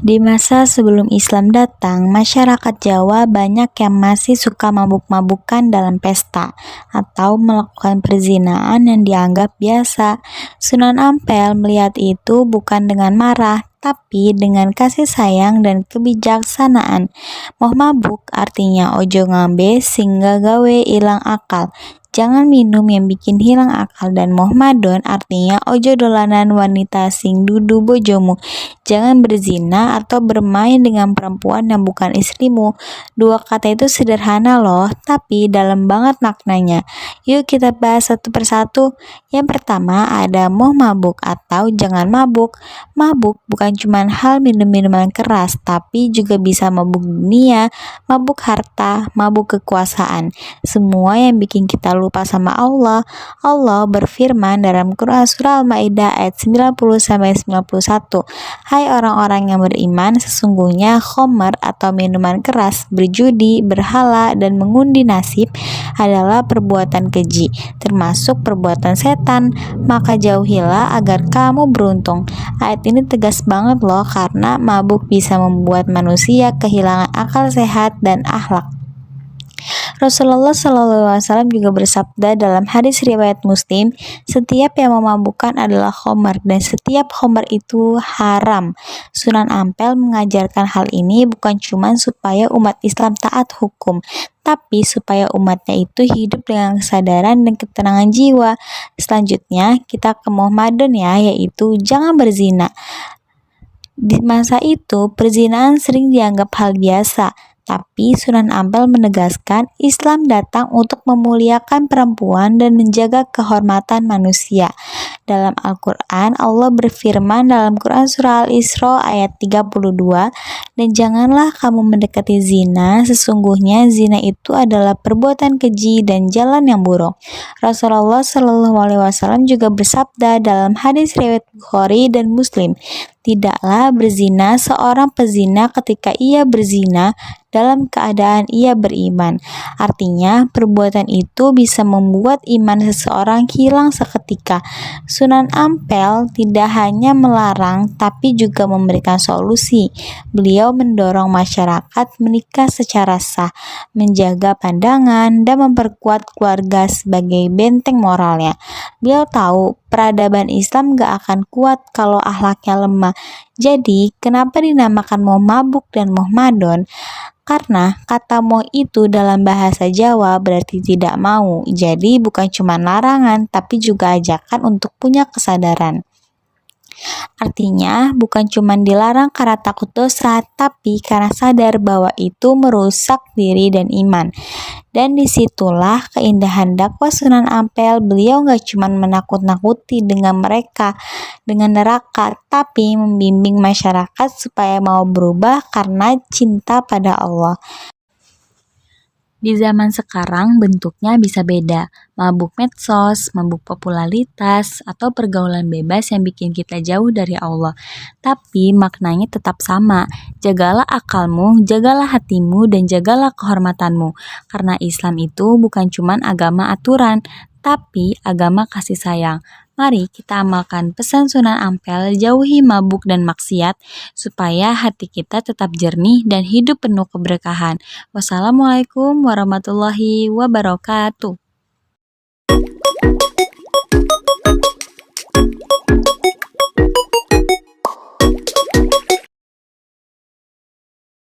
Di masa sebelum Islam datang, masyarakat Jawa banyak yang masih suka mabuk-mabukan dalam pesta atau melakukan perzinaan yang dianggap biasa. Sunan Ampel melihat itu bukan dengan marah, tapi dengan kasih sayang dan kebijaksanaan. Moh mabuk artinya ojo ngambe sehingga gawe ilang akal. Jangan minum yang bikin hilang akal. Dan moh madon artinya ojo dolanan wanita sing dudu bojomu. Jangan berzina atau bermain dengan perempuan yang bukan istrimu. Dua kata itu sederhana loh, tapi dalam banget maknanya. Yuk kita bahas satu persatu. Yang pertama ada moh mabuk atau jangan mabuk. Mabuk bukan cuma hal minum-minuman keras, tapi juga bisa mabuk dunia, mabuk harta, mabuk kekuasaan. Semua yang bikin kita lupa sama Allah. Allah berfirman dalam Quran surah Al-Maidah ayat 90-91. Hai orang-orang yang beriman, sesungguhnya khomer atau minuman keras, berjudi, berhala, dan mengundi nasib adalah perbuatan keji, termasuk perbuatan setan. Maka jauhilah agar kamu beruntung. Ayat ini tegas banget loh, karena mabuk bisa membuat manusia kehilangan akal sehat dan akhlak. Rasulullah SAW juga bersabda dalam hadis riwayat Muslim, setiap yang memabukkan adalah khomer dan setiap khomer itu haram. Sunan Ampel mengajarkan hal ini bukan cuma supaya umat Islam taat hukum, tapi supaya umatnya itu hidup dengan kesadaran dan ketenangan jiwa. Selanjutnya kita ke moh madon ya, yaitu jangan berzina. Di masa itu, perzinaan sering dianggap hal biasa, tapi Sunan Ampel menegaskan Islam datang untuk memuliakan perempuan dan menjaga kehormatan manusia. Dalam Al-Quran, Allah berfirman dalam Quran surah Al-Isra ayat 32, dan janganlah kamu mendekati zina, sesungguhnya zina itu adalah perbuatan keji dan jalan yang buruk. Rasulullah SAW juga bersabda dalam hadis riwayat Bukhari dan Muslim, tidaklah berzina seorang pezina ketika ia berzina dalam keadaan ia beriman. Artinya, perbuatan itu bisa membuat iman seseorang hilang seketika. Sunan Ampel tidak hanya melarang, tapi juga memberikan solusi. Beliau mendorong masyarakat menikah secara sah, menjaga pandangan, dan memperkuat keluarga sebagai benteng moralnya. Beliau tahu peradaban Islam gak akan kuat kalau akhlaknya lemah. Jadi, kenapa dinamakan moh mabuk dan moh madon? Karena kata moh itu dalam bahasa Jawa berarti tidak mau. Jadi bukan cuma larangan, tapi juga ajakan untuk punya kesadaran. Artinya bukan cuma dilarang karena takut dosa, tapi karena sadar bahwa itu merusak diri dan iman. Dan disitulah keindahan dakwah Sunan Ampel. Beliau gak cuma menakut-nakuti dengan neraka, tapi membimbing masyarakat supaya mau berubah karena cinta pada Allah. Di zaman sekarang bentuknya bisa beda, mabuk medsos, mabuk popularitas, atau pergaulan bebas yang bikin kita jauh dari Allah. Tapi maknanya tetap sama, jagalah akalmu, jagalah hatimu, dan jagalah kehormatanmu. Karena Islam itu bukan cuma agama aturan, tapi agama kasih sayang. Mari kita amalkan pesan Sunan Ampel, jauhi mabuk dan maksiat, supaya hati kita tetap jernih dan hidup penuh keberkahan. Wassalamualaikum warahmatullahi wabarakatuh.